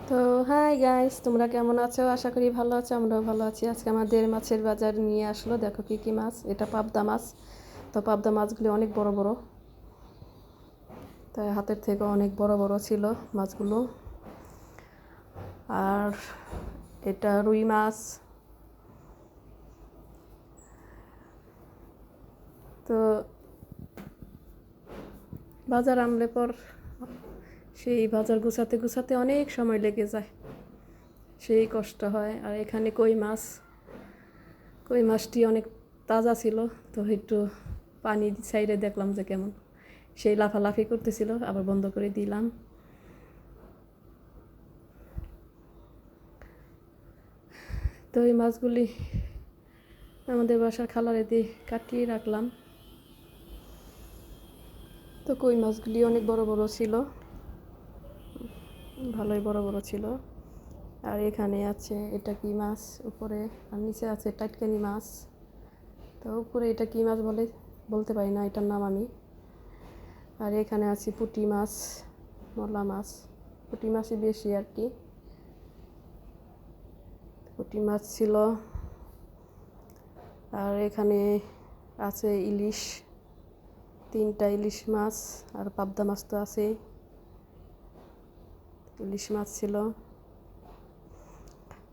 তো hi guys, তোমরা কেমন আছো? আশা করি ভালো আছো। আমরাও ভালো আছি। আজকে আমাদের মাছের বাজার নিয়ে আসলো। দেখো কি কি মাছ। এটা পাবদা মাছ। তো পাবদা মাছগুলি অনেক বড় বড়, তাই হাতের থেকে অনেক বড় বড় ছিল মাছগুলো। আর এটা রুই মাছ। তো বাজার আনলে পর সেই বাজার গুছাতে গুছাতে অনেক সময় লেগে যায়, সেই কষ্ট হয়। আর এখানে কই মাছটি অনেক তাজা ছিল, তো একটু পানি সাইডে দেখলাম যে কেমন, সেই লাফালাফি করতেছিল, আবার বন্ধ করে দিলাম। তো এই মাছগুলি আমাদের বাসার খালারে দিয়ে কাটিয়ে রাখলাম। তো কই মাছগুলি অনেক বড় বড় ছিল, ভালোই বড় বড় ছিল। আর এখানে আছে এটা কি মাছ উপরে, আর নিচে আছে টাটকানি মাছ। তো উপরে এটা কি মাছ বলে বলতে পারি না, এটার নাম আমি। আর এখানে আছে পুঁটি মাছ, মলা মাছ। পুঁটি মাছই বেশি আর কি। পুঁটি মাছ ছিল। আর এখানে আছে ইলিশ, 3টা ইলিশ মাছ। আর পাবদা মাছ তো আছেই। ইলিশ মাছ ছিল।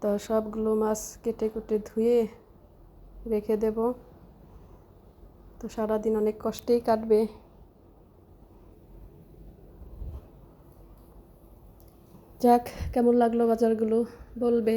তো সবগুলো মাছ কেটে কুটে ধুয়ে রেখে দেব। তো সারাদিন অনেক কষ্টেই কাটবে। যাক, কেমন লাগলো বাজারগুলো বলবে।